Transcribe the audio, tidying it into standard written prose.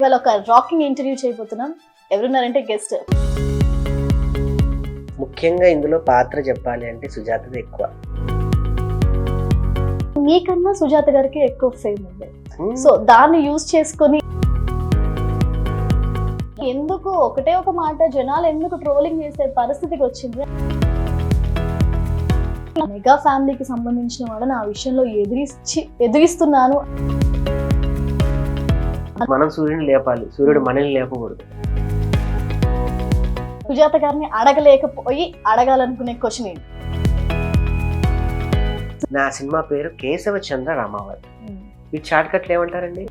ఇవాళ ఒక rocking interview చేయబోతున్నాం. ఎవరున్నారంటే గెస్ట్. ముఖ్యంగా ఇందులో పాత్ర చెప్పాలి అంటే సుజాతది ఎక్కువ. మీకన్నా సుజాత గారికి ఎక్కువ ఫేమ్ ఉంది. సో దాన్ని యూజ్ చేసుకొని ఎందుకు ఒకటే ఒక మాట జనాలు ఎందుకు ట్రోలింగ్ చేసే పరిస్థితికి వచ్చింది. మెగా ఫ్యామిలీకి సంబంధించిన వాళ్ళని ఆ విషయంలో ఎదిరిస్తున్నాను. మనం సూర్యుని లేపాలి, సూర్యుడు మనల్ని లేపకూడదు. సుజాత గారిని అడగలేకపోయి అడగాలనుకునే క్వశ్చన్ ఏంటి? నా సినిమా పేరు కేశవ చంద్ర రామావతి. వీటి షార్ట్ కట్లు ఏమంటారండి?